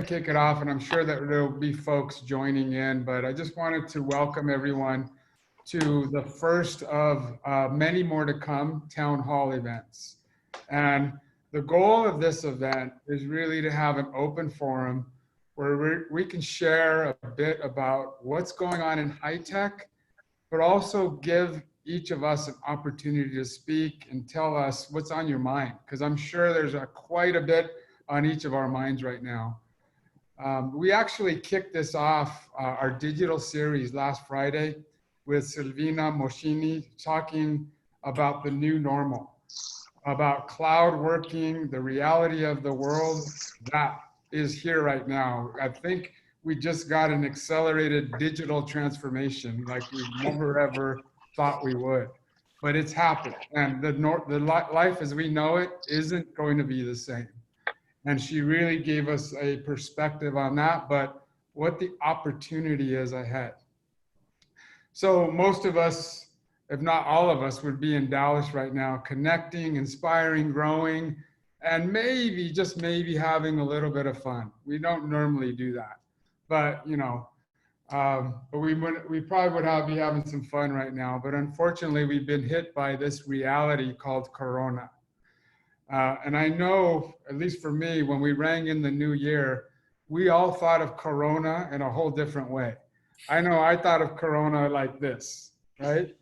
and kick it off, and I'm sure that there'll be folks joining in, but I just wanted to welcome everyone to the first of many more to come town hall events. And the goal of this event is really to have an open forum where we can share a bit about what's going on in HITEC, but also give each of us an opportunity to speak and tell us what's on your mind, because I'm sure there's quite a bit on each of our minds right now. We actually kicked this off, our digital series last Friday with Silvina Moschini talking about the new normal, about cloud working, the reality of the world that is here right now. I think we just got an accelerated digital transformation like we never ever thought we would, but it's happened. And the life as we know it isn't going to be the same. And she really gave us a perspective on that, but what the opportunity is ahead. So most of us, if not all of us, would be in Dallas right now, connecting, inspiring, growing, and maybe, just maybe having a little bit of fun. We don't normally do that, but you know, but we probably would be having some fun right now. But unfortunately, we've been hit by this reality called Corona. And I know, at least for me, when we rang in the new year, we all thought of Corona in a whole different way. I know I thought of Corona like this, right?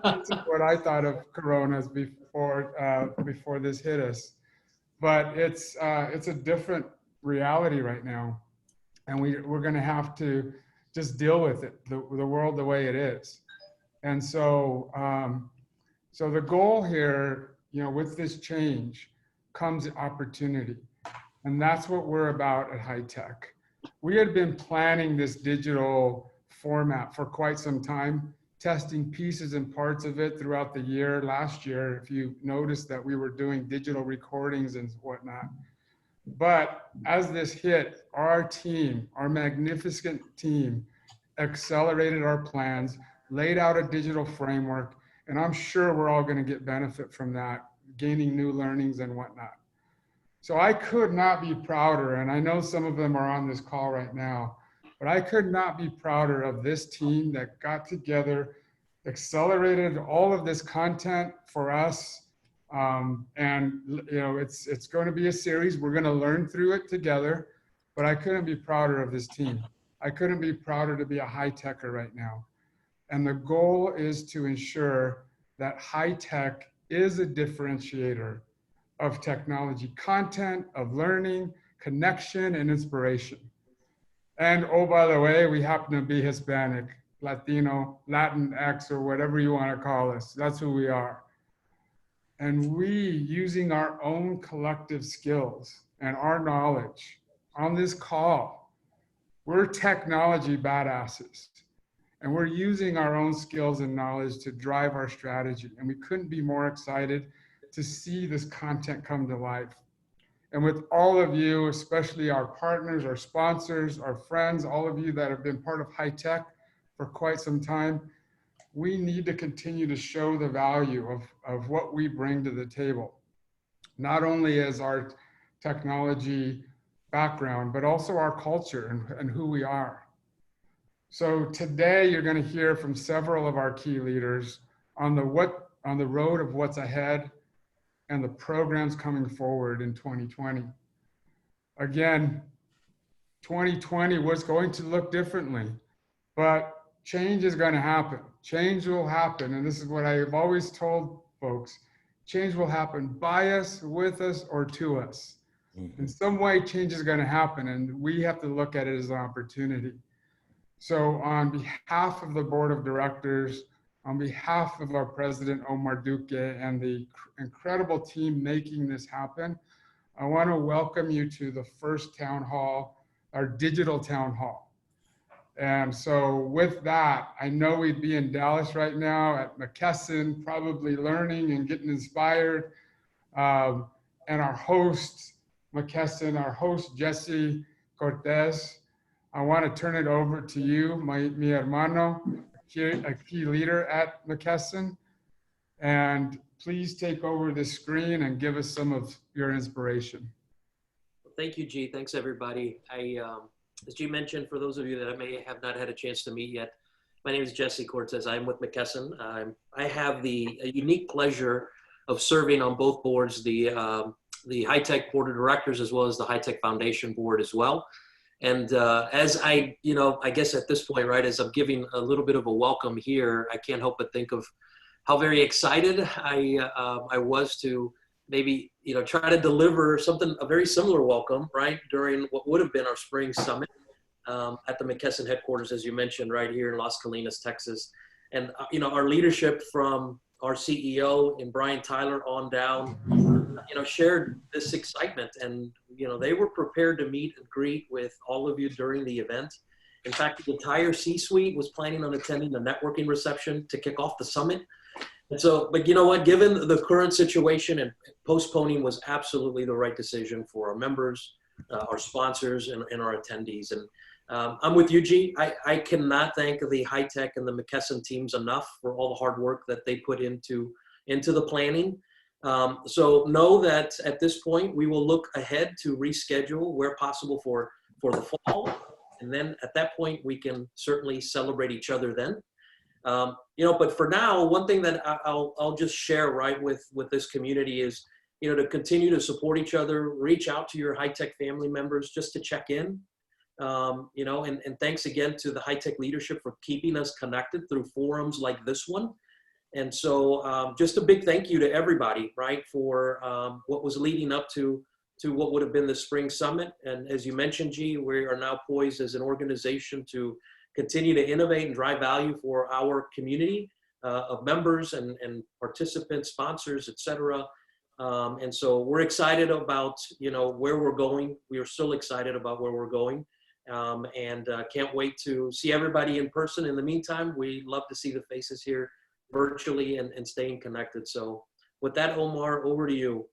This is what I thought of Coronas before this hit us. But it's a different reality right now. And we're going to have to just deal with it, the world the way it is. And so, so the goal here, you know, with this change comes opportunity. And that's what we're about at HITEC. We had been planning this digital format for quite some time, testing pieces and parts of it throughout the year. Last year, if you noticed that we were doing digital recordings and whatnot. But as this hit, our team, our magnificent team, accelerated our plans, laid out a digital framework, and I'm sure we're all going to get benefit from that, gaining new learnings and whatnot. So I could not be prouder, and I know some of them are on this call right now, but I could not be prouder of this team that got together, accelerated all of this content for us. And you know, it's going to be a series. We're going to learn through it together, but I couldn't be prouder of this team. I couldn't be prouder to be a HITECer right now. And the goal is to ensure that HITEC is a differentiator of technology content, of learning, connection, and inspiration. And oh, by the way, we happen to be Hispanic, Latino, Latinx, or whatever you want to call us. That's who we are. And we, using our own collective skills and our knowledge on this call, we're technology badasses. And we're using our own skills and knowledge to drive our strategy. And we couldn't be more excited to see this content come to life. And with all of you, especially our partners, our sponsors, our friends, all of you that have been part of HITEC for quite some time, we need to continue to show the value of what we bring to the table, not only as our technology background, but also our culture and who we are. So today you're going to hear from several of our key leaders on the road of what's ahead and the programs coming forward in 2020. Again, 2020 was going to look differently, but change is going to happen. Change will happen. And this is what I've always told folks. Change will happen by us, with us, or to us. In some way, change is going to happen, and we have to look at it as an opportunity. So on behalf of the board of directors, on behalf of our president, Omar Duque, and the incredible team making this happen, I want to welcome you to the first town hall, our digital town hall. And so with that, I know we'd be in Dallas right now at McKesson, probably learning and getting inspired. And our host, McKesson, our host, Jesse Cortez, I want to turn it over to you, mi hermano, a key leader at McKesson. And please take over the screen and give us some of your inspiration. Thank you, G. Thanks, everybody. As G mentioned, for those of you that I may have not had a chance to meet yet, my name is Jesse Cortez. I'm with McKesson. I have the unique pleasure of serving on both boards, the HITEC Board of Directors as well as the HITEC Foundation Board as well. And as I guess at this point, right, as I'm giving a little bit of a welcome here, I can't help but think of how very excited I was to maybe, try to deliver a very similar welcome, right, during what would have been our spring summit at the McKesson headquarters, as you mentioned, right here in Las Colinas, Texas. And, our leadership from our CEO and Brian Tyler on down, shared this excitement, and, they were prepared to meet and greet with all of you during the event. In fact, the entire C-suite was planning on attending the networking reception to kick off the summit. And so, but you know what, given the current situation, and postponing was absolutely the right decision for our members, our sponsors, and our attendees. And I'm with you, G. I cannot thank the HITEC and the McKesson teams enough for all the hard work that they put into the planning. So know that at this point, we will look ahead to reschedule where possible for the fall. And then at that point, we can certainly celebrate each other then. But for now, one thing that I'll just share right with this community is, to continue to support each other, reach out to your HITEC family members just to check in, and thanks again to the HITEC leadership for keeping us connected through forums like this one. And so just a big thank you to everybody, right, for what was leading up to what would have been the spring summit. And as you mentioned, G, we are now poised as an organization to continue to innovate and drive value for our community of members and participants, sponsors, et cetera. And so we're excited about, where we're going. We are still excited about where we're going, and can't wait to see everybody in person. In the meantime, we love to see the faces here virtually and staying connected. So with that, Omar, over to you.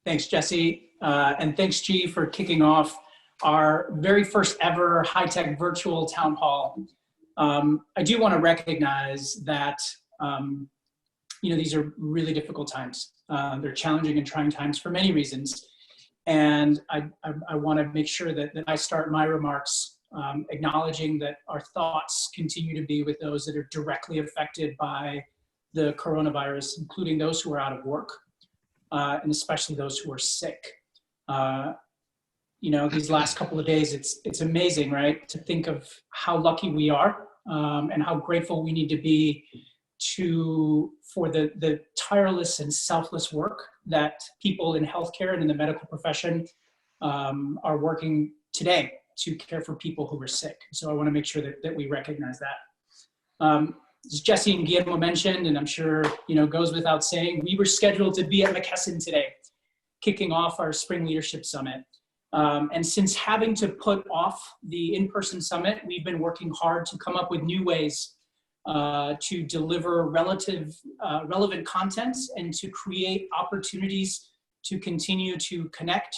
Thanks, Jesse. And thanks, G, for kicking off our very first ever HITEC virtual town hall. I do want to recognize that, these are really difficult times. They're challenging and trying times for many reasons. And I want to make sure that I start my remarks acknowledging that our thoughts continue to be with those that are directly affected by the coronavirus, including those who are out of work, and especially those who are sick. These last couple of days, it's amazing, right, to think of how lucky we are and how grateful we need to be for the tireless and selfless work that people in healthcare and in the medical profession are working today to care for people who are sick. So I want to make sure that we recognize that. As Jesse and Guillermo mentioned, and I'm sure goes without saying, we were scheduled to be at McKesson today, kicking off our Spring Leadership Summit. And since having to put off the in-person summit, we've been working hard to come up with new ways to deliver relevant content and to create opportunities to continue to connect,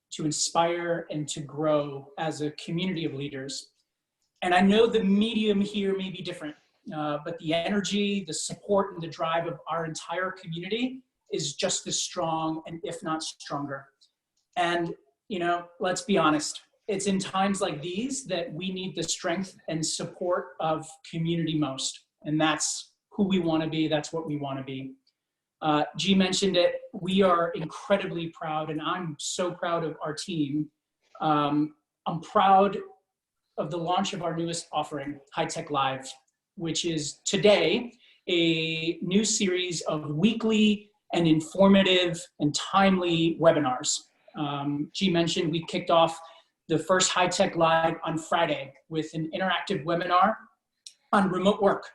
to inspire, and to grow as a community of leaders. And I know the medium here may be different, but the energy, the support, and the drive of our entire community is just as strong, and if not stronger. And let's be honest, it's in times like these that we need the strength and support of community most. And that's who we want to be. That's what we want to be. G mentioned it. We are incredibly proud, and I'm so proud of our team. I'm proud of the launch of our newest offering, HITEC Live, which is today a new series of weekly and informative and timely webinars. G mentioned we kicked off the first HITEC Live on Friday with an interactive webinar on remote work,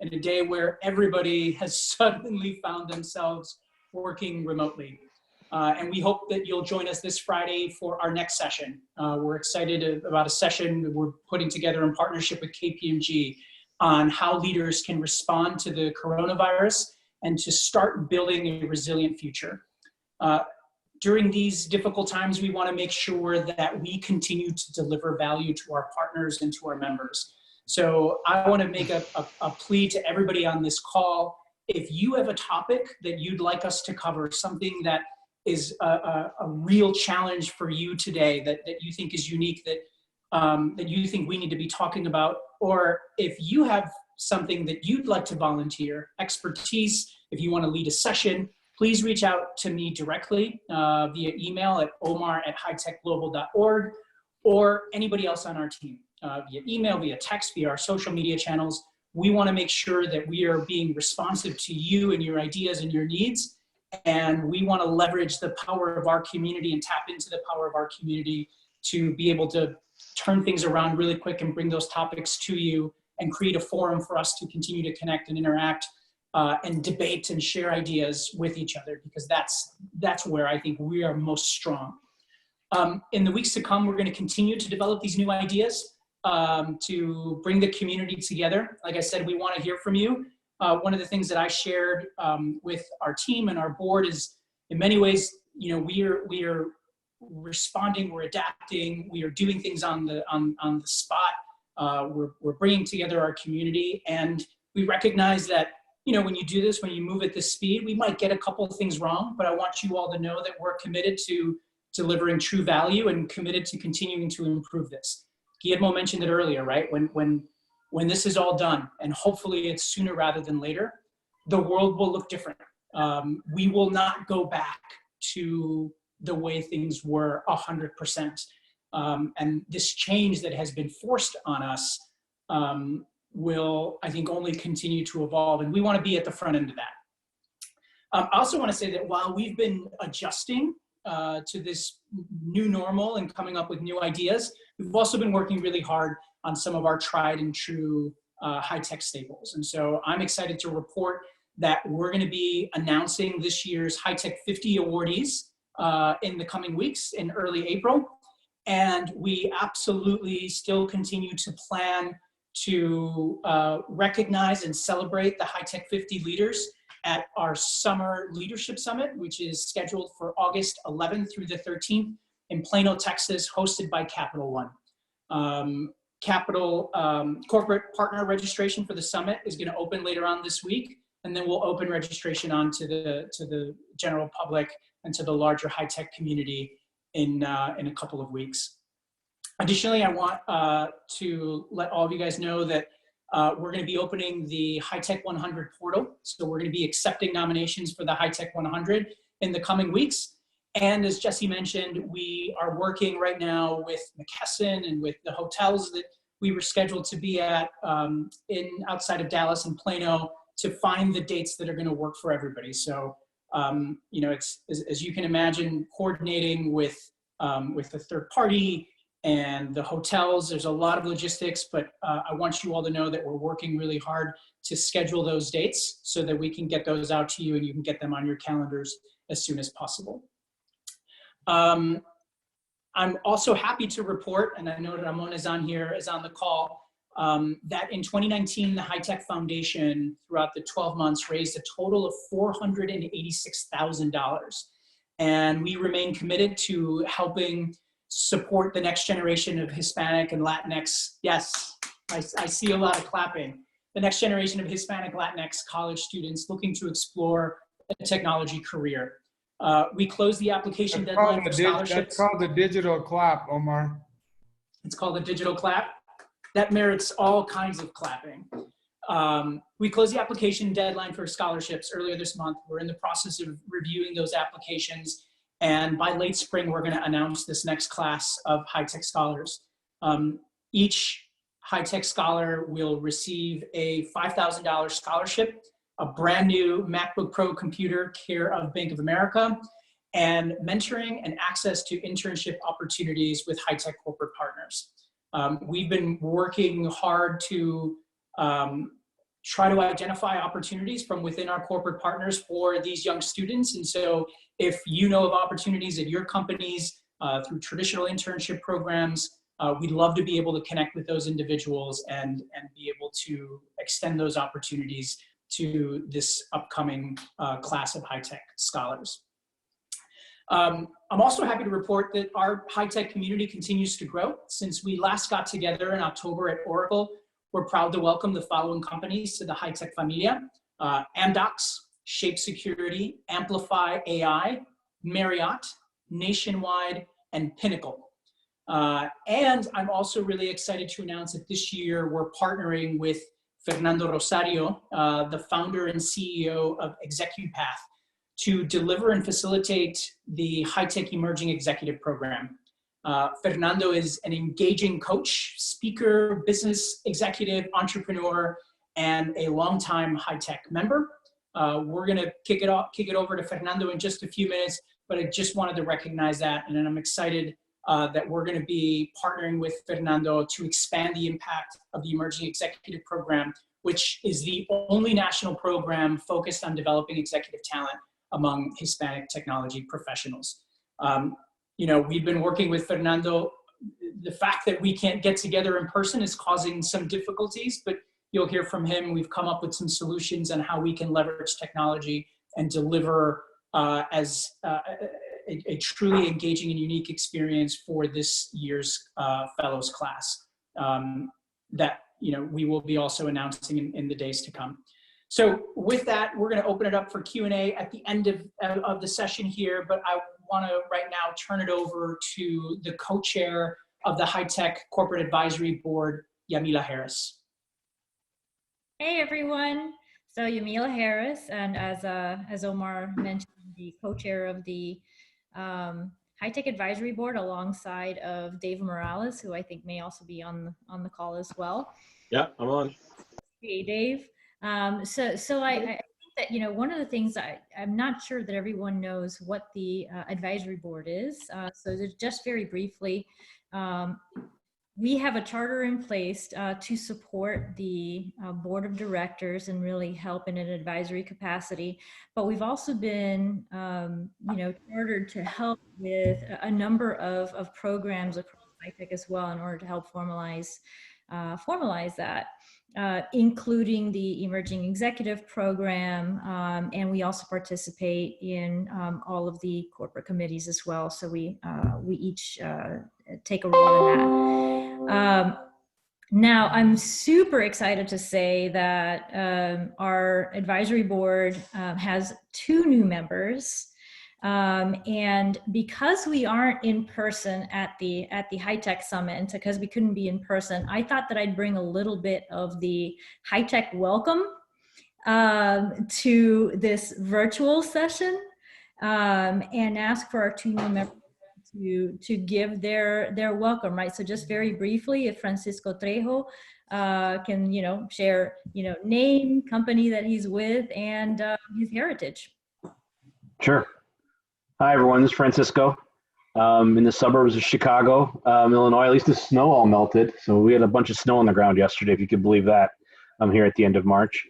in a day where everybody has suddenly found themselves working remotely. And we hope that you'll join us this Friday for our next session. We're excited about a session that we're putting together in partnership with KPMG on how leaders can respond to the coronavirus and to start building a resilient future. During these difficult times, we want to make sure that we continue to deliver value to our partners and to our members. So I want to make a plea to everybody on this call. If you have a topic that you'd like us to cover, something that a real challenge for you today that you think is unique, that you think we need to be talking about, or if you have something that you'd like to volunteer, expertise, if you want to lead a session, please reach out to me directly via email at omar@hitecglobal.org, or anybody else on our team, via email, via text, via our social media channels. We want to make sure that we are being responsive to you and your ideas and your needs. And we want to leverage the power of our community and tap into the power of our community to be able to turn things around really quick and bring those topics to you and create a forum for us to continue to connect and interact and debate and share ideas with each other, because that's where I think we are most strong. In the weeks to come, we're going to continue to develop these new ideas to bring the community together. Like I said, we want to hear from you. One of the things that I shared with our team and our board is, in many ways, you know, we are responding, we're adapting, we are doing things on the spot. We're bringing together our community, and we recognize that, you know, when you do this, when you move at this speed, we might get a couple of things wrong, but I want you all to know that we're committed to delivering true value and committed to continuing to improve this. Guillermo mentioned it earlier, right? When this is all done, and hopefully it's sooner rather than later, the world will look different. We will not go back to the way things were 100%. And this change that has been forced on us will, I think, only continue to evolve. And we want to be at the front end of that. I also want to say that while we've been adjusting to this new normal and coming up with new ideas, we've also been working really hard on some of our tried and true high-tech staples. And so I'm excited to report that we're going to be announcing this year's HITEC 50 awardees in the coming weeks in early April. And we absolutely still continue to plan to recognize and celebrate the HITEC 50 leaders at our Summer Leadership Summit, which is scheduled for August 11th through the 13th in Plano, Texas, hosted by Capital One. Corporate partner registration for the summit is going to open later on this week, and then we'll open registration on to the general public and to the larger HITEC community in a couple of weeks. Additionally, I want to let all of you guys know that we're going to be opening the HITEC 100 portal. So we're going to be accepting nominations for the HITEC 100 in the coming weeks. And as Jesse mentioned, we are working right now with McKesson and with the hotels that we were scheduled to be at outside of Dallas and Plano to find the dates that are going to work for everybody. So, you know, it's, as you can imagine, coordinating with the third party and the hotels, there's a lot of logistics, but I want you all to know that we're working really hard to schedule those dates so that we can get those out to you and you can get them on your calendars as soon as possible. I'm also happy to report, and I know that Ramon is on the call, that in 2019, the HITEC Foundation throughout the 12 months raised a total of $486,000. And we remain committed to helping support the next generation of Hispanic and Latinx. Yes, I see a lot of clapping. The next generation of Hispanic Latinx college students looking to explore a technology career. We closed the application deadline for scholarships. That's called the digital clap, Omar. It's called the digital clap. That merits all kinds of clapping. We closed the application deadline for scholarships earlier this month. We're in the process of reviewing those applications. And by late spring, we're going to announce this next class of HITEC scholars. Each HITEC scholar will receive a $5,000 scholarship, a brand new MacBook Pro computer, care of Bank of America, and mentoring and access to internship opportunities with HITEC corporate partners. We've been working hard to try to identify opportunities from within our corporate partners for these young students. And so if you know of opportunities at your companies through traditional internship programs, we'd love to be able to connect with those individuals and be able to extend those opportunities to this upcoming class of HITEC scholars. I'm also happy to report that our HITEC community continues to grow. Since we last got together in October at Oracle, we're proud to welcome the following companies to the HITEC familia: Amdocs, Shape Security, Amplify AI, Marriott, Nationwide, and Pinnacle. And I'm also really excited to announce that this year we're partnering with Fernando Rosario, the founder and CEO of ExecuPath, to deliver and facilitate the HITEC Emerging Executive Program. Fernando is an engaging coach, speaker, business executive, entrepreneur, and a longtime HITEC member. We're gonna kick it over to Fernando in just a few minutes, but I just wanted to recognize that, and I'm excited that we're gonna be partnering with Fernando to expand the impact of the Emerging Executive Program, which is the only national program focused on developing executive talent among Hispanic technology professionals. We've been working with Fernando. The fact that we can't get together in person is causing some difficulties, but you'll hear from him. We've come up with some solutions on how we can leverage technology and deliver as a truly engaging and unique experience for this year's fellows class that we will be also announcing in the days to come. So with that, we're going to open it up for Q&A at the end of the session here, but I want to right now turn it over to the co-chair of the HITEC Corporate Advisory Board, Yamila Harris. Hey everyone, so Yamila Harris, and as Omar mentioned, the co-chair of the HITEC Advisory Board alongside of Dave Morales, who I think may also be on the call as well. Yeah, I'm on. Hey Dave. So I think that, one of the things I'm not sure that everyone knows what the advisory board is. So just very briefly, we have a charter in place to support the board of directors and really help in an advisory capacity. But we've also been, chartered to help with a number of programs across HITEC as well in order to help formalize that. Including the Emerging Executive Program, and we also participate in all of the corporate committees as well. So we each take a role in that. Now, I'm super excited to say that our advisory board has 2 new members. And because we aren't in person at the HITEC Summit, because we couldn't be in person, I thought that I'd bring a little bit of the HITEC welcome to this virtual session and ask for our 2 new members to give their welcome, right? So just very briefly, if Francisco Trejo can, share, name, company that he's with, and his heritage. Sure. Hi, everyone. This is Francisco. In the suburbs of Chicago, Illinois. At least the snow all melted. So we had a bunch of snow on the ground yesterday, if you could believe that. I'm here at the end of March.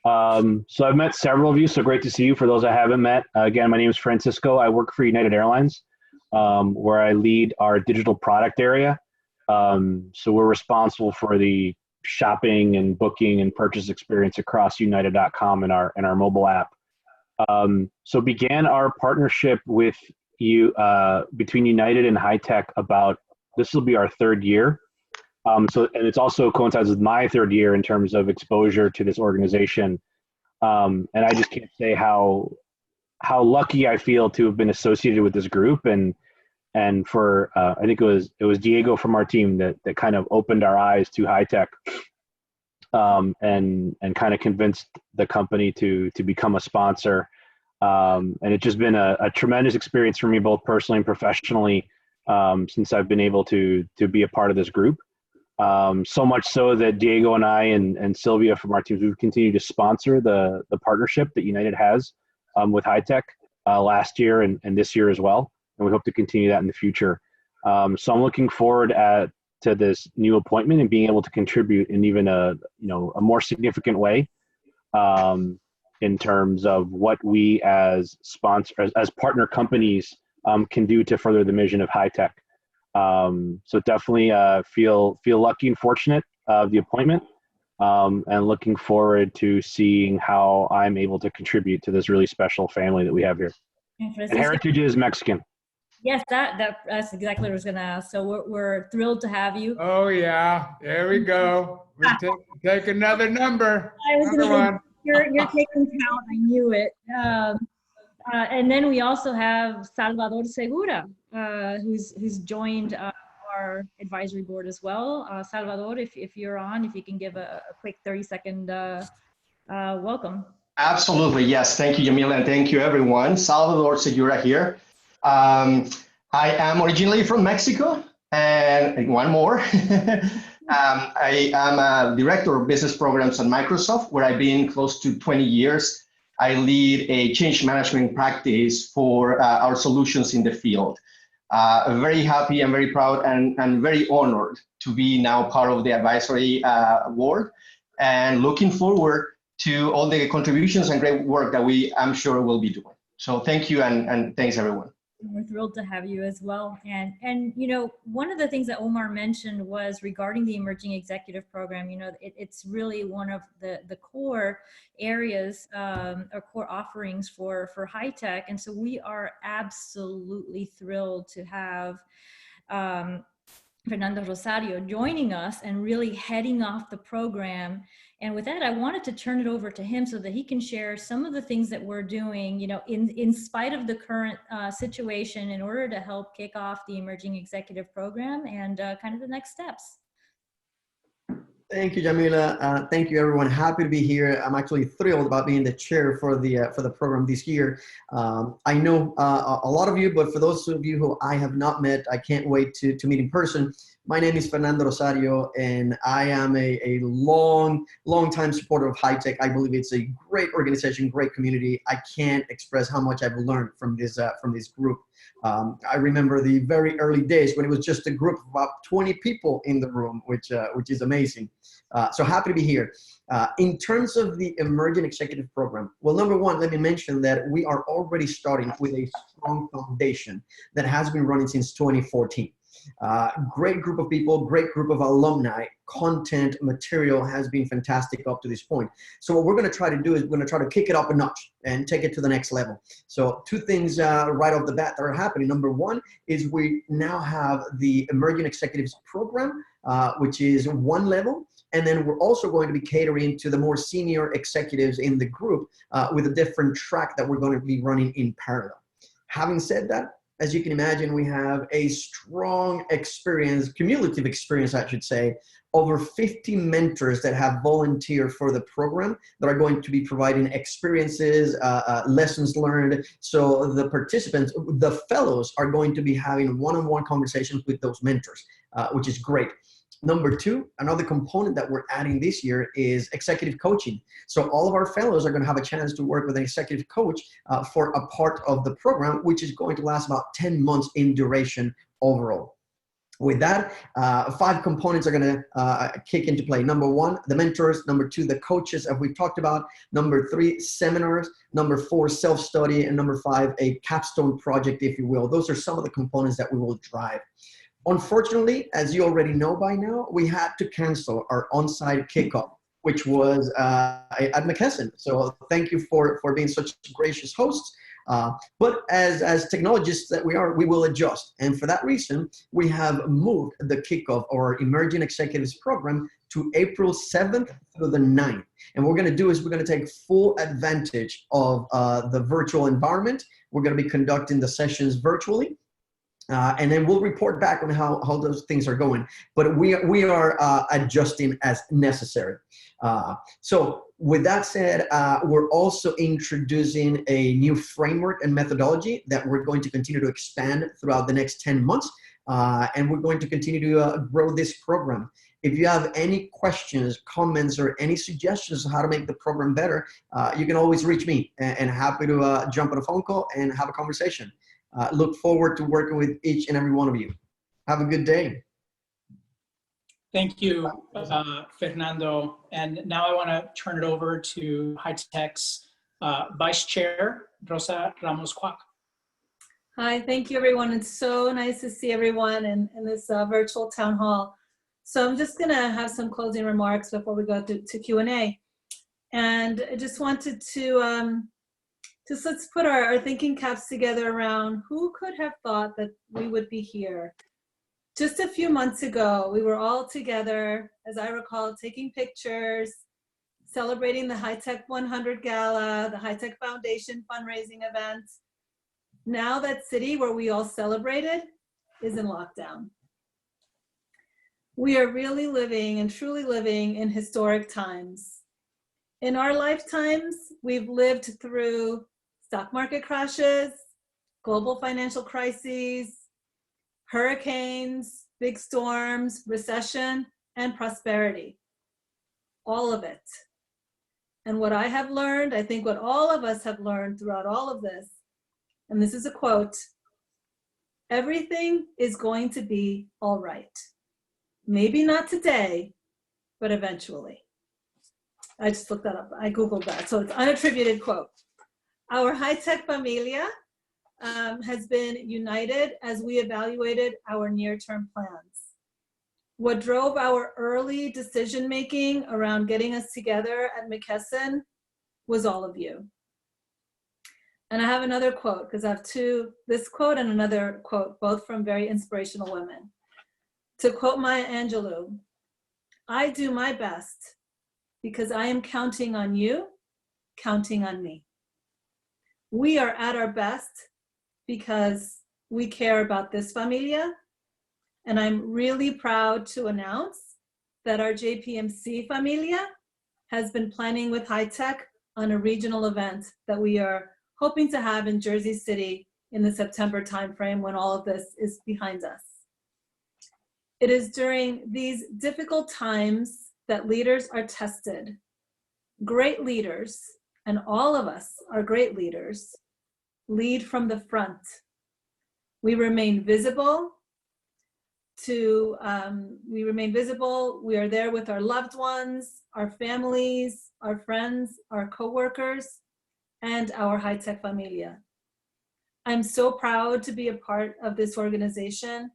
So I've met several of you. So great to see you. For those I haven't met, again, my name is Francisco. I work for United Airlines, where I lead our digital product area. So we're responsible for the shopping and booking and purchase experience across United.com and our mobile app. So began our partnership with you between United and HITEC about, this will be our 3rd year. And it's also coincides with my 3rd year in terms of exposure to this organization. And I just can't say how lucky I feel to have been associated with this group. And for, I think it was Diego from our team that kind of opened our eyes to HITEC. And kind of convinced the company to become a sponsor. And it's just been a tremendous experience for me, both personally and professionally, since I've been able to be a part of this group. So much so that Diego and I and Sylvia from our teams, we've continued to sponsor the partnership that United has with HITEC last year and this year as well. And we hope to continue that in the future. So I'm looking forward to this new appointment and being able to contribute in even a more significant way in terms of what we as sponsors, as partner companies can do to further the mission of HITEC. So definitely feel lucky and fortunate of the appointment and looking forward to seeing how I'm able to contribute to this really special family that we have here. And heritage is Mexican. Yes, that's exactly what I was going to ask. So we're thrilled to have you. Oh yeah, there we go. We take another number. I was going to say, you're taking count. I knew it. And then we also have Salvador Segura, who's joined our advisory board as well. Salvador, if you're on, if you can give a quick 30-second welcome. Absolutely, yes. Thank you, Yamila, and thank you, everyone. Salvador Segura here. I am originally from Mexico, and one more. I am a director of business programs at Microsoft, where I've been close to 20 years. I lead a change management practice for our solutions in the field. Very happy and very proud and very honored to be now part of the advisory board, and looking forward to all the contributions and great work that I'm sure will be doing. So thank you, and thanks everyone. We're thrilled to have you as well. And you know, one of the things that Omar mentioned was regarding the Emerging Executive Program. You know, it's really one of the core areas or core offerings for HITEC. And so we are absolutely thrilled to have Fernando Rosario joining us and really heading off the program. And with that, I wanted to turn it over to him so that he can share some of the things that we're doing, you know, in spite of the current situation, in order to help kick off the Emerging Executive Program and kind of the next steps. Thank you, Jamila. Thank you, everyone. Happy to be here. I'm actually thrilled about being the chair for the program this year. I know a lot of you, but for those of you who I have not met, I can't wait to meet in person. My name is Fernando Rosario, and I am a long time supporter of HITEC. I believe it's a great organization, great community. I can't express how much I've learned from this group. I remember the very early days when it was just a group of about 20 people in the room, which is amazing. So happy to be here. In terms of the Emerging Executive Program, well, number one, let me mention that we are already starting with a strong foundation that has been running since 2014. Great group of people, great group of alumni. Content, material has been fantastic up to this point. So what we're going to try to do is we're going to try to kick it up a notch and take it to the next level. So two things right off the bat that are happening. Number one is we now have the Emerging Executives Program, which is one level. And then we're also going to be catering to the more senior executives in the group with a different track that we're going to be running in parallel. Having said that, as you can imagine, we have a strong experience, cumulative experience, I should say, over 50 mentors that have volunteered for the program that are going to be providing experiences, lessons learned. So the participants, the fellows, are going to be having one-on-one conversations with those mentors, which is great. Number two, another component that we're adding this year is executive coaching. So all of our fellows are going to have a chance to work with an executive coach for a part of the program, which is going to last about 10 months in duration overall. With that, 5 components are going to kick into play. Number one, the mentors. Number two, the coaches, as we've talked about. Number 3, seminars. Number 4, self-study. And number 5, a capstone project, if you will. Those are some of the components that we will drive. Unfortunately, as you already know by now, we had to cancel our on-site kickoff, which was at McKesson. So thank you for being such gracious hosts. But as technologists that we are, we will adjust. And for that reason, we have moved the kickoff or Emerging Executives Program to April 7th through the 9th. And what we're going to do is we're going to take full advantage of the virtual environment. We're going to be conducting the sessions virtually. And then we'll report back on how those things are going. But we are adjusting as necessary. So with that said, we're also introducing a new framework and methodology that we're going to continue to expand throughout the next 10 months. And we're going to continue to grow this program. If you have any questions, comments, or any suggestions on how to make the program better, you can always reach me, and happy to jump on a phone call and have a conversation. Look forward to working with each and every one of you. Have a good day. Thank you, Fernando. And now I want to turn it over to HITEC's Vice Chair, Rosa Ramos-Kwak. Hi, thank you, everyone. It's so nice to see everyone in this virtual town hall. So I'm just going to have some closing remarks before we go to Q&A. And I just wanted to let's put our thinking caps together around who could have thought that we would be here. Just a few months ago, we were all together, as I recall, taking pictures, celebrating the HITEC 100 Gala, the HITEC Foundation fundraising event. Now that city where we all celebrated is in lockdown. We are really living and truly living in historic times. In our lifetimes, we've lived through stock market crashes, global financial crises, hurricanes, big storms, recession, and prosperity. All of it. And what I have learned, I think what all of us have learned throughout all of this, and this is a quote, everything is going to be all right. Maybe not today, but eventually. I just looked that up. I Googled that. So it's an unattributed quote. Our HITEC familia has been united as we evaluated our near-term plans. What drove our early decision-making around getting us together at McKesson was all of you. And I have another quote, because I have this quote and another quote, both from very inspirational women. To quote Maya Angelou, I do my best because I am counting on you, counting on me. We are at our best because we care about this familia. And I'm really proud to announce that our JPMC familia has been planning with HITEC on a regional event that we are hoping to have in Jersey City in the September timeframe when all of this is behind us. It is during these difficult times that leaders are tested. Great leaders, and all of us are great leaders, lead from the front. We remain visible. We are there with our loved ones, our families, our friends, our coworkers, and our HITEC familia. I'm so proud to be a part of this organization,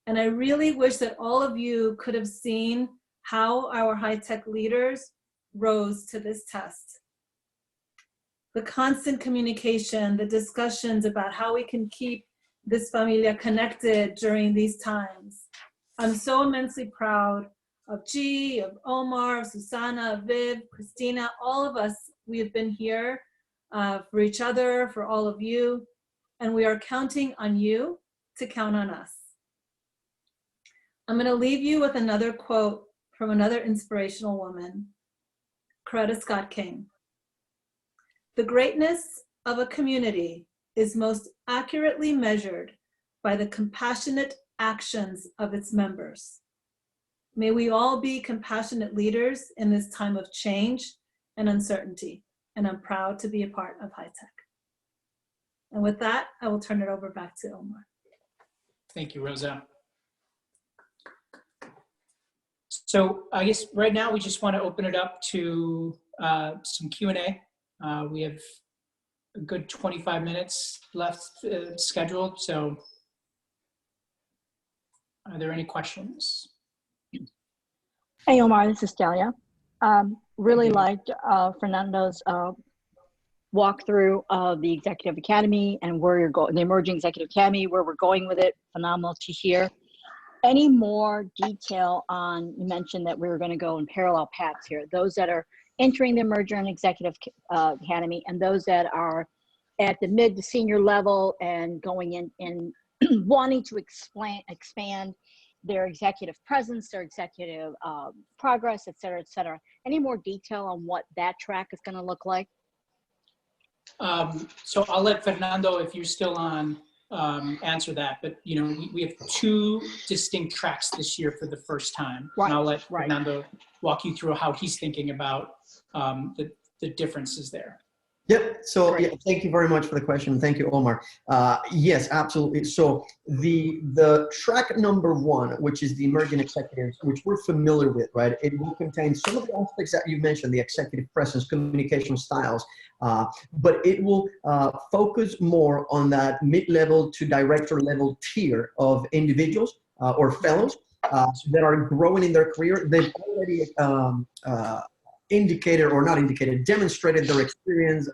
and I really wish that all of you could have seen how our HITEC leaders rose to this test. The constant communication, the discussions about how we can keep this familia connected during these times. I'm so immensely proud of G, of Omar, of Susana, of Viv, Christina, all of us. We have been here for each other, for all of you, and we are counting on you to count on us. I'm gonna leave you with another quote from another inspirational woman, Coretta Scott King. The greatness of a community is most accurately measured by the compassionate actions of its members. May we all be compassionate leaders in this time of change and uncertainty, and I'm proud to be a part of HITEC. And with that, I will turn it over back to Omar. Thank you, Rosa. So I guess right now we just want to open it up to some Q&A. We have a good 25 minutes left scheduled. So are there any questions? Hey, Omar, this is Delia. Really liked Fernando's walkthrough of the Executive Academy and where you're going, the Emerging Executive Academy, where we're going with it. Phenomenal to hear. Any more detail on, you mentioned that we were going to go in parallel paths here, those that are entering the Emerging and Executive Academy and those that are at the mid to senior level and going in and wanting to expand their executive presence, their executive progress, et cetera, et cetera. Any more detail on what that track is going to look like? So I'll let Fernando, if you're still on, answer that. But you know, we have two distinct tracks this year for the first time. Right, and I'll let right. Fernando walk you through how he's thinking about the differences there. Yep. So yeah, thank you very much for the question. Thank you, Omar. Yes, absolutely. So the track number one, which is the emerging executives, which we're familiar with, right? It will contain some of the aspects that you mentioned, the executive presence, communication styles, but it will focus more on that mid-level to director level tier of individuals or fellows that are growing in their career. They've already indicated or not indicated, demonstrated their experience,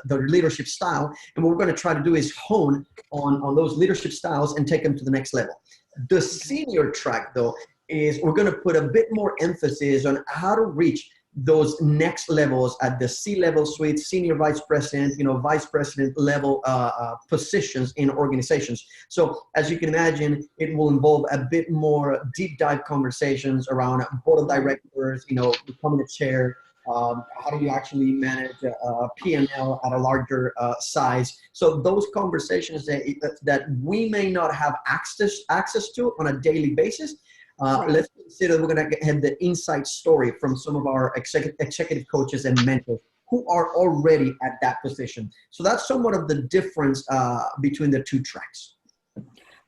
their leadership style. And what we're going to try to do is hone on those leadership styles and take them to the next level. The senior track, though, is we're going to put a bit more emphasis on how to reach those next levels at the C-level suite, senior vice president, vice president level positions in organizations. So as you can imagine, it will involve a bit more deep dive conversations around board of directors, becoming a chair. How do you actually manage P&L at a larger size? So those conversations that we may not have access to on a daily basis, let's consider we're going to get the inside story from some of our executive coaches and mentors who are already at that position. So that's somewhat of the difference between the two tracks.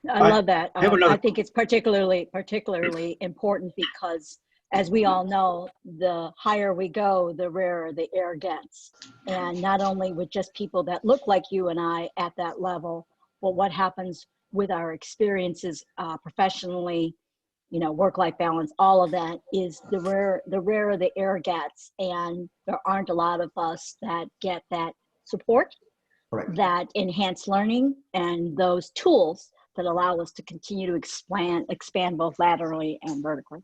I love that. I think it's particularly important because, as we all know, the higher we go, the rarer the air gets. And not only with just people that look like you and I at that level, but what happens with our experiences professionally, work-life balance, all of that is the rarer the air gets. And there aren't a lot of us that get that support, that enhanced learning, and those tools that allow us to continue to expand both laterally and vertically.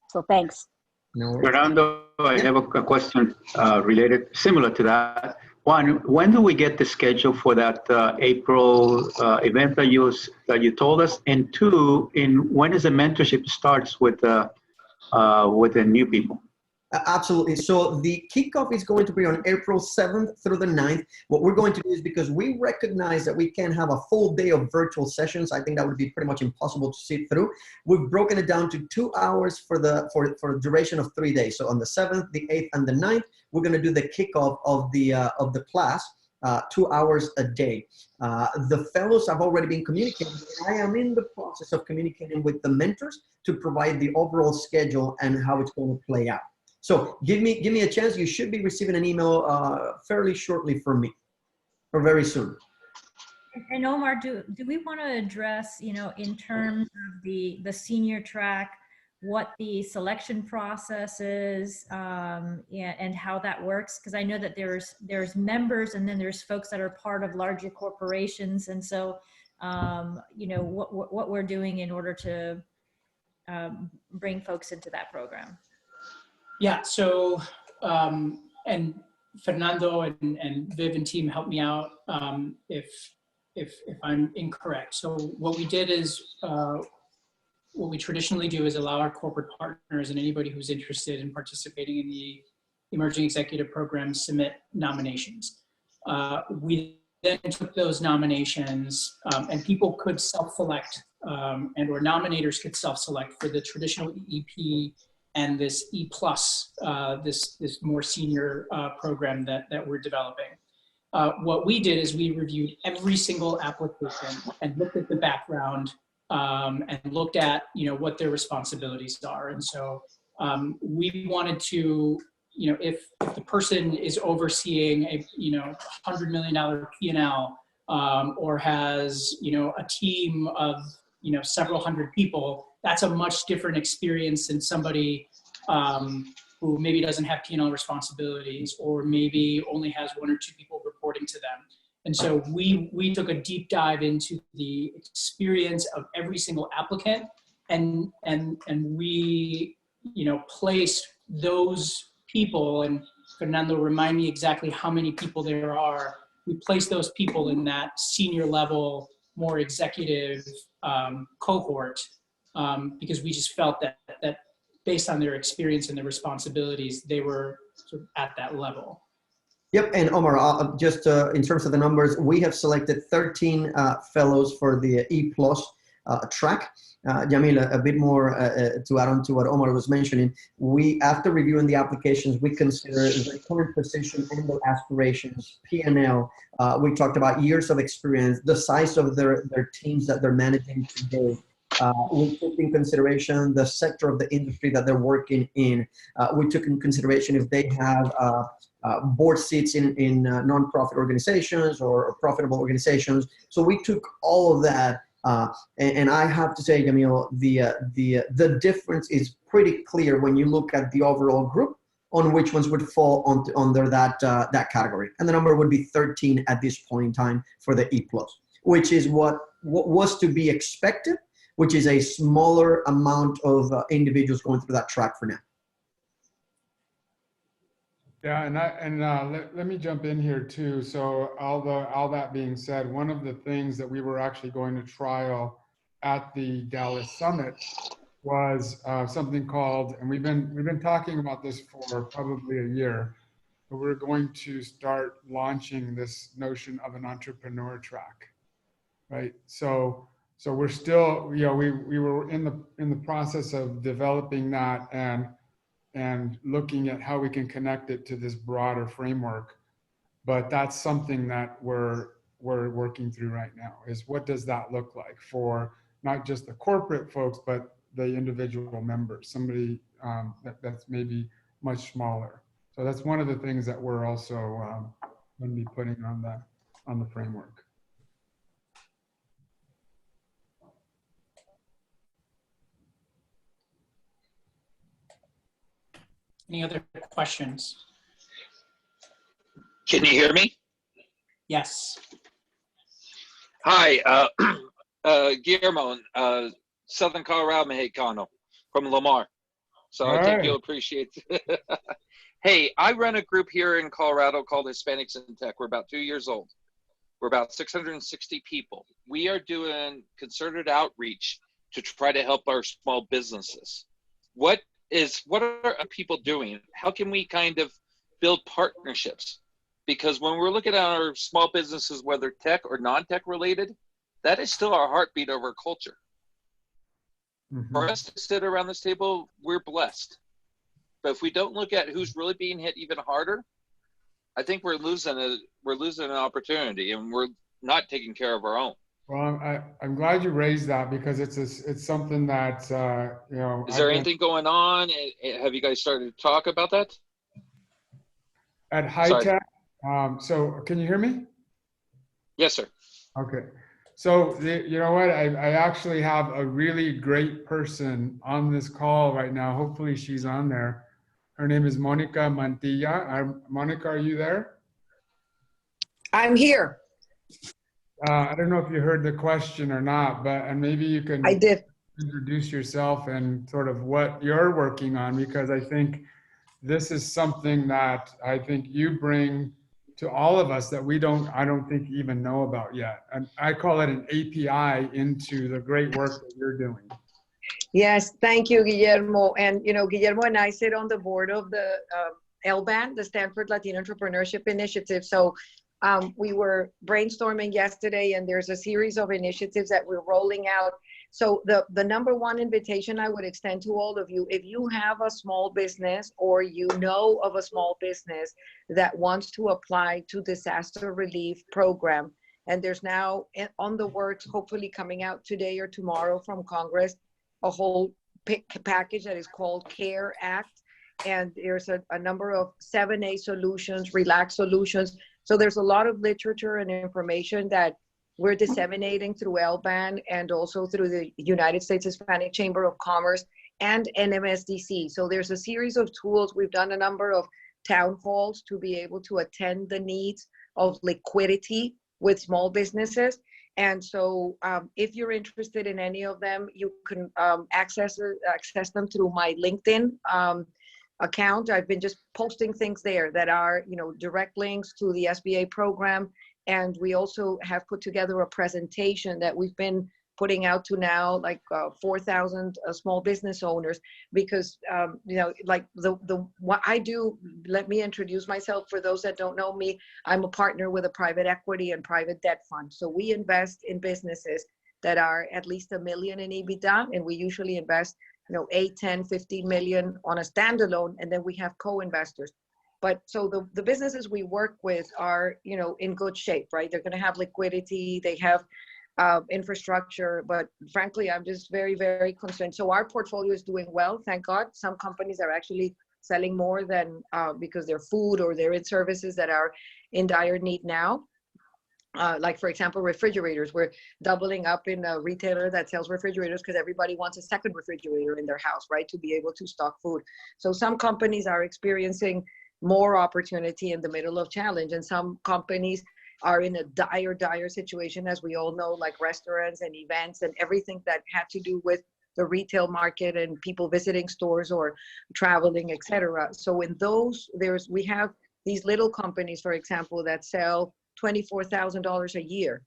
So thanks. Fernando, I have a question related, similar to that. One, when do we get the schedule for that April event that you told us? And two, when is the mentorship starts with the new people? Absolutely. So the kickoff is going to be on April 7th through the 9th. What we're going to do is, because we recognize that we can't have a full day of virtual sessions, I think that would be pretty much impossible to sit through. We've broken it down to 2 hours for a duration of 3 days. So on the 7th, the 8th, and the 9th, we're going to do the kickoff of the class, 2 hours a day. The fellows have already been communicating. I am in the process of communicating with the mentors to provide the overall schedule and how it's going to play out. So give me a chance. You should be receiving an email fairly shortly from me, or very soon. And Omar, do we want to address, in terms of the senior track, what the selection process is and how that works? Because I know that there's members, and then there's folks that are part of larger corporations, and so what we're doing in order to bring folks into that program. Yeah, so, and Fernando and Viv and team help me out if I'm incorrect. So what we did is, what we traditionally do is allow our corporate partners and anybody who's interested in participating in the Emerging Executive Program submit nominations. We then took those nominations and people could self-select and or nominators could self-select for the traditional EEP and this E+, this more senior program that we're developing. What we did is we reviewed every single application and looked at the background and looked at what their responsibilities are. And so we wanted to, if the person is overseeing a $100 million P&L or has a team of several hundred people, that's a much different experience than somebody who maybe doesn't have P&L responsibilities or maybe only has 1 or 2 people reporting to them. And so we took a deep dive into the experience of every single applicant, and we placed those people, and Fernando, remind me exactly how many people there are. We placed those people in that senior level, more executive cohort because we just felt that based on their experience and their responsibilities, they were sort of at that level. Yep, and Omar, just in terms of the numbers, we have selected 13 fellows for the E+ track. Jamila, a bit more to add on to what Omar was mentioning. We, after reviewing the applications, we consider the current position and their aspirations, P&L. We talked about years of experience, the size of their teams that they're managing today. We took in consideration the sector of the industry that they're working in. We took in consideration if they have board seats in nonprofit organizations or profitable organizations. So we took all of that. And I have to say, Jamil, the difference is pretty clear when you look at the overall group on which ones would fall under that category. And the number would be 13 at this point in time for the E+, which is what was to be expected, which is a smaller amount of individuals going through that track for now. Yeah, let me jump in here too. So all that being said, one of the things that we were actually going to trial at the Dallas Summit was something called, and we've been talking about this for probably a year, but we're going to start launching this notion of an entrepreneur track, right? So we're still, we were in the process of developing that and looking at how we can connect it to this broader framework. But that's something that we're working through right now, is what does that look like for not just the corporate folks, but the individual members, somebody that's maybe much smaller. So that's one of the things that we're also going to be putting on the framework. Any other questions? Can you hear me? Yes. Hi, Guillermo, Southern Colorado Mexicano from Lamar. So I think you'll appreciate it. Hey, I run a group here in Colorado called Hispanics in Tech. We're about 2 years old. We're about 660 people. We are doing concerted outreach to try to help our small businesses. What are people doing? How can we kind of build partnerships? Because when we're looking at our small businesses, whether tech or non-tech related, that is still our heartbeat of our culture. Mm-hmm. For us to sit around this table, we're blessed. But if we don't look at who's really being hit even harder, I think we're losing an opportunity, and we're not taking care of our own. Well, I'm glad you raised that, because it's something that Is there anything going on? Have you guys started to talk about that? At HITEC? So can you hear me? Yes, sir. Okay. So you know what? I actually have a really great person on this call right now. Hopefully she's on there. Her name is Monica Mantilla. Monica, are you there? I'm here. I don't know if you heard the question or not, and maybe you can I did. introduce yourself and sort of what you're working on, because I think this is something that I think you bring to all of us that I don't think even know about yet. And I call it an API into the great work that you're doing. Yes, thank you, Guillermo. And, Guillermo and I sit on the board of the LBAN, the Stanford Latino Entrepreneurship Initiative. So we were brainstorming yesterday, and there's a series of initiatives that we're rolling out. So the number one invitation I would extend to all of you, if you have a small business or you know of a small business that wants to apply to disaster relief program, and there's now on the works, hopefully coming out today or tomorrow from Congress, a whole package that is called CARE Act. And there's a number of 7A solutions, relax solutions. So there's a lot of literature and information that we're disseminating through LBAN and also through the United States Hispanic Chamber of Commerce and NMSDC. So there's a series of tools. We've done a number of town halls to be able to attend the needs of liquidity with small businesses. And so if you're interested in any of them, you can access them through my LinkedIn account. I've been just posting things there that are, direct links to the SBA program. And we also have put together a presentation that we've been putting out to now like 4,000 small business owners, because like what I do, let me introduce myself for those that don't know me. I'm a partner with a private equity and private debt fund. So we invest in businesses that are at least $1 million in EBITDA, and we usually invest 8, 10, 15 million on a standalone, and then we have co-investors. But so the businesses we work with are, in good shape, right? They're going to have liquidity, they have infrastructure, but frankly, I'm just very, very concerned. So our portfolio is doing well, thank God. Some companies are actually selling more than because they're food or they're in services that are in dire need now. Like, for example, refrigerators. We're doubling up in a retailer that sells refrigerators because everybody wants a second refrigerator in their house, right, to be able to stock food. So some companies are experiencing more opportunity in the middle of challenge, and some companies are in a dire situation, as we all know, like restaurants and events and everything that had to do with the retail market and people visiting stores or traveling, etc. So in those, we have these little companies, for example, that sell $24,000 a year,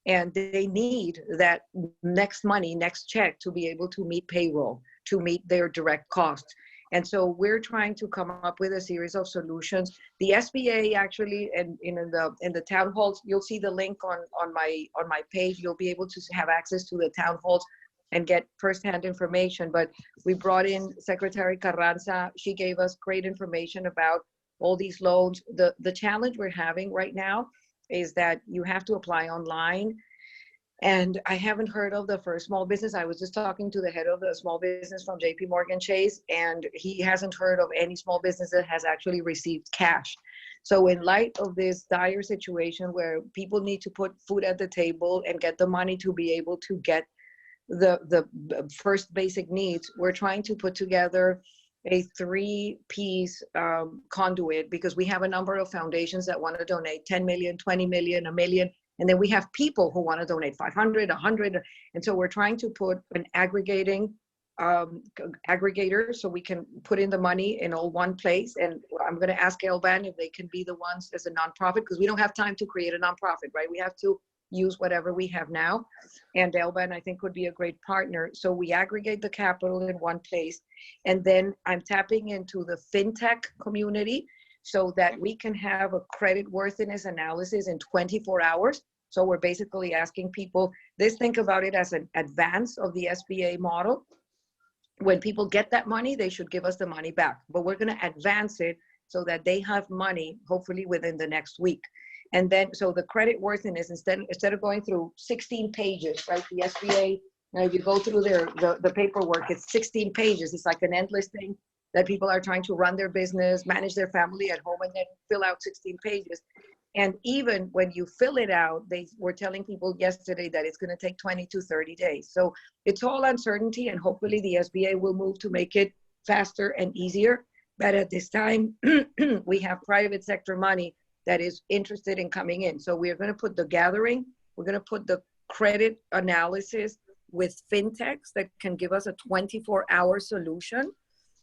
and they need that next check to be able to meet payroll, to meet their direct costs. And so we're trying to come up with a series of solutions. The SBA actually, and in the town halls, you'll see the link on my page. You'll be able to have access to the town halls and get firsthand information. But we brought in Secretary Carranza. She gave us great information about all these loans. The challenge we're having right now is that you have to apply online. And I haven't heard of the first small business. I was just talking to the head of the small business from JP Morgan Chase, and he hasn't heard of any small business that has actually received cash. So in light of this dire situation where people need to put food at the table and get the money to be able to get the first basic needs, we're trying to put together a 3-piece conduit, because we have a number of foundations that want to donate 10 million, 20 million, $1 million. And then we have people who want to donate 500, 100. And so we're trying to put an aggregator so we can put in the money in all one place. And I'm going to ask Elban if they can be the ones as a nonprofit, because we don't have time to create a nonprofit, right? We have to use whatever we have now. And Elban, I think, would be a great partner. So we aggregate the capital in one place. And then I'm tapping into the fintech community so that we can have a credit worthiness analysis in 24 hours. So we're basically asking people, think about it as an advance of the SBA model. When people get that money, they should give us the money back. But we're going to advance it so that they have money, hopefully within the next week. And then, so the credit worthiness, instead of going through 16 pages, right? The SBA, now if you go through the paperwork, it's 16 pages. It's like an endless thing that people are trying to run their business, manage their family at home, and then fill out 16 pages. And even when you fill it out, they were telling people yesterday that it's going to take 20 to 30 days. So it's all uncertainty, and hopefully the SBA will move to make it faster and easier. But at this time, we have private sector money that is interested in coming in. So we're going to put the gathering, we're going to put the credit analysis with fintechs that can give us a 24-hour solution.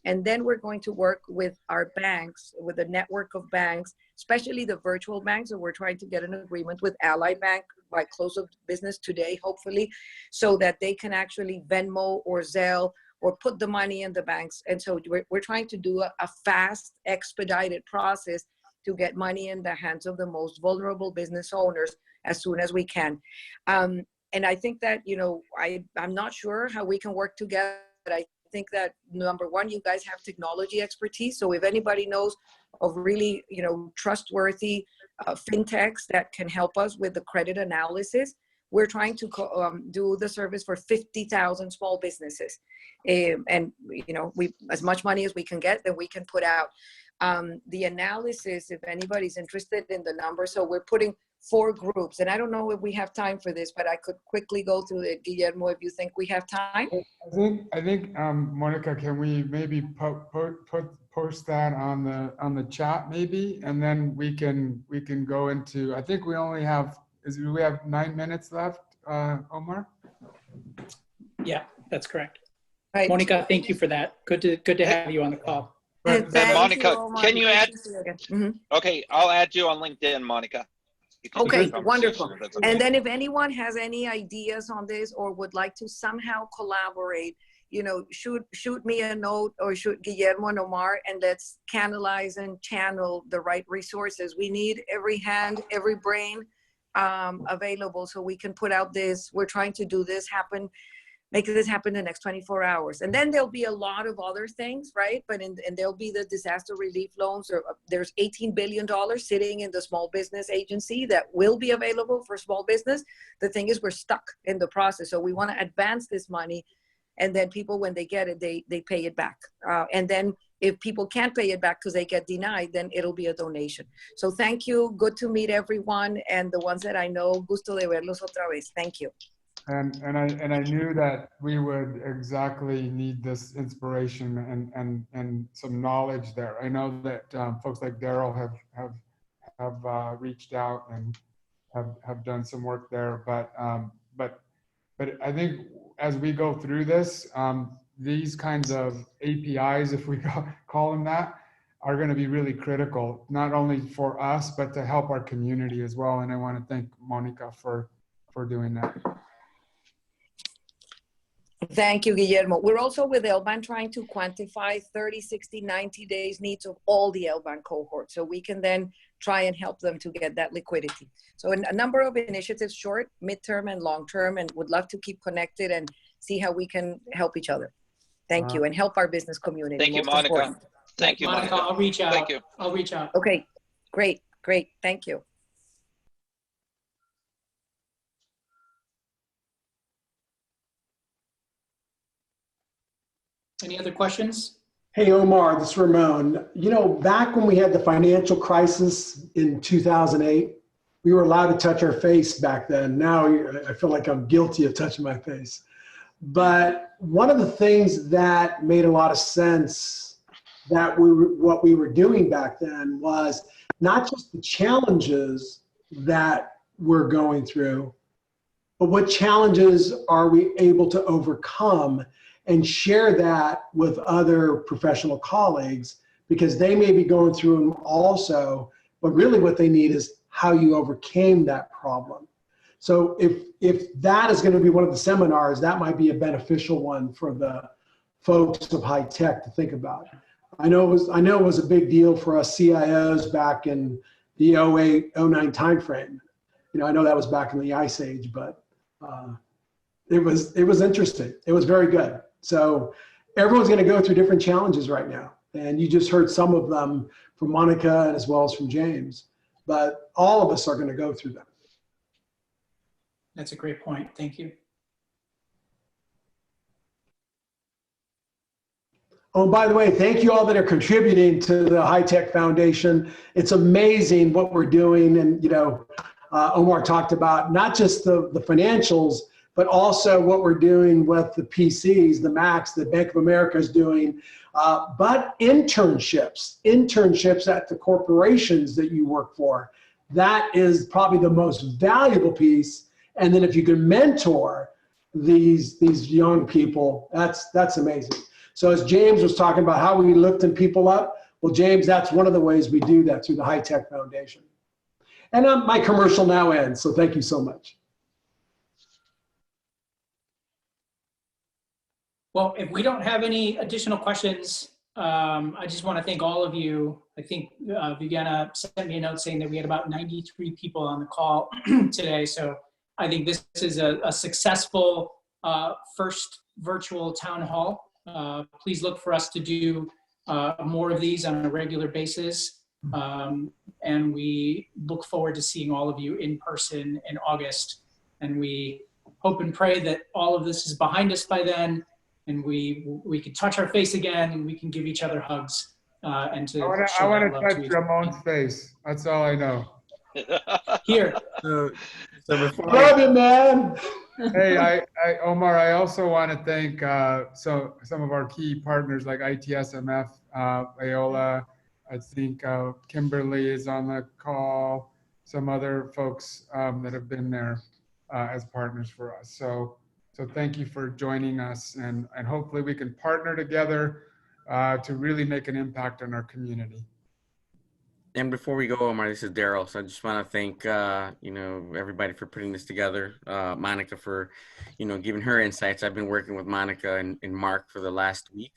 And then we're going to work with our banks, with a network of banks, especially the virtual banks. So we're trying to get an agreement with Ally Bank by close of business today, hopefully, so that they can actually Venmo or Zelle or put the money in the banks. And so we're trying to do a fast, expedited process to get money in the hands of the most vulnerable business owners as soon as we can. And I think that, I'm not sure how we can work together. I think that, number one, you guys have technology expertise. So if anybody knows of really, trustworthy fintechs that can help us with the credit analysis, we're trying to do the service for 50,000 small businesses. And, we, as much money as we can get, then we can put out the analysis, if anybody's interested in the numbers. So we're putting 4 groups, and I don't know if we have time for this, but I could quickly go through it, Guillermo, if you think we have time. I think, Monica, can we maybe post that on the chat maybe, and then we can go into. I think we only have we have 9 minutes left, Omar. Yeah, that's correct. Right. Monica, thank you for that. Good to have you on the call. And Monica, can you add? Mm-hmm. Okay, I'll add you on LinkedIn, Monica. Okay, wonderful. And then if anyone has any ideas on this or would like to somehow collaborate, shoot me a note or shoot Guillermo and Omar, and let's canalize and channel the right resources. We need every hand, every brain available so we can put out this. We're trying to do this happen, make this happen in the next 24 hours. And then there'll be a lot of other things, right? And there'll be the disaster relief loans. There's $18 billion sitting in the small business agency that will be available for small business. The thing is, we're stuck in the process. So we want to advance this money. And then people, when they get it, they pay it back. And then if people can't pay it back because they get denied, then it'll be a donation. So thank you. Good to meet everyone. And the ones that I know, gusto de verlos otra vez. Thank you. And I knew that we would exactly need this inspiration and some knowledge there. I know that folks like Daryl have reached out and have done some work there, but I think as we go through this, these kinds of APIs, if we call them that, are going to be really critical, not only for us, but to help our community as well. And I want to thank Monica for doing that. Thank you, Guillermo. We're also with LBAN trying to quantify 30, 60, 90 days needs of all the LBAN cohorts, so we can then try and help them to get that liquidity. So a number of initiatives, short, midterm, and long-term, and would love to keep connected and see how we can help each other. Thank you, and help our business community. Thank you, most Monica. important. Thank you, Monica, Monica. I'll reach out. Thank you. I'll reach out. Okay, great, great. Thank you. Any other questions? Hey, Omar, this is Ramon. You know, back when we had the financial crisis in 2008, we were allowed to touch our face back then. Now I feel like I'm guilty of touching my face. But one of the things that made a lot of sense that what we were doing back then was not just the challenges that we're going through, but what challenges are we able to overcome and share that with other professional colleagues, because they may be going through them also, but really what they need is how you overcame that problem. So if that is going to be one of the seminars, that might be a beneficial one for the folks of HITEC to think about. I know it was a big deal for us CIOs back in the 08, 09 timeframe. You know, I know that was back in the Ice Age, but it was interesting. It was very good. So everyone's going to go through different challenges right now. And you just heard some of them from Monica and as well as from James. But all of us are going to go through them. That's a great point. Thank you. Oh, and by the way, thank you all that are contributing to the HITEC Foundation. It's amazing what we're doing. And, you know, Omar talked about not just the financials, but also what we're doing with the PCs, the Macs that Bank of America is doing, but internships at the corporations that you work for. That is probably the most valuable piece. And then if you can mentor these young people, that's amazing. So as James was talking about how we lifting people up, well, James, that's one of the ways we do that through the HITEC Foundation. And my commercial now ends, so thank you so much. Well, if we don't have any additional questions, I just want to thank all of you. I think Viviana sent me a note saying that we had about 93 people on the call today. So I think this is a successful first virtual town hall. Please look for us to do more of these on a regular basis. And we look forward to seeing all of you in person in August. And we hope and pray that all of this is behind us by then, and we can touch our face again, and we can give each other hugs. And to I want to touch Ramon's face. That's all I know. Here. So before love you, man. Hey, Omar, I also want to thank some of our key partners like ITSMF, Aola. I think Kimberly is on the call. Some other folks that have been there as partners for us. So thank you for joining us, and hopefully we can partner together to really make an impact on our community. And before we go, Omar, this is Daryl. So I just want to thank, everybody for putting this together. Monica for, giving her insights. I've been working with Monica and Mark for the last week.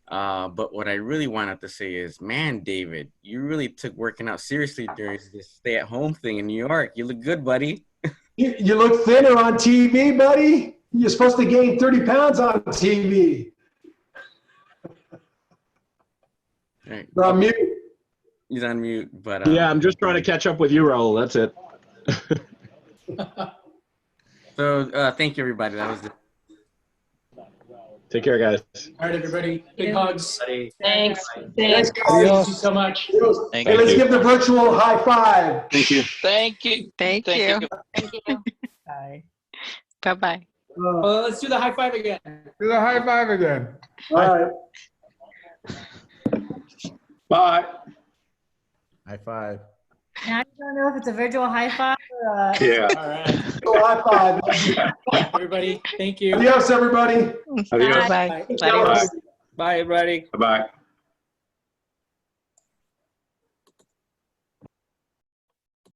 But what I really wanted to say is, man, David, you really took working out seriously during this stay-at-home thing in New York. You look good, buddy. You look thinner on TV, buddy. You're supposed to gain 30 pounds on TV. Right. You're on mute. He's on mute, but yeah, I'm just trying to catch up with you, Raul. That's it. So thank you, everybody. That was it. Take care, guys. All right, everybody. Big hugs. Thanks. Thanks, guys. Thank you so much. Hey, let's give the virtual high five. Thank you. Thank you. Thank you. Thank you. Bye. Bye-bye. Well, let's do the high five again. Do the high five again. All right. Bye. High five. And I don't know if it's a virtual high five or a Yeah. All right. virtual high five. Everybody, thank you. Adios, everybody. Adios. Bye. Bye. Bye, everybody. Bye-bye.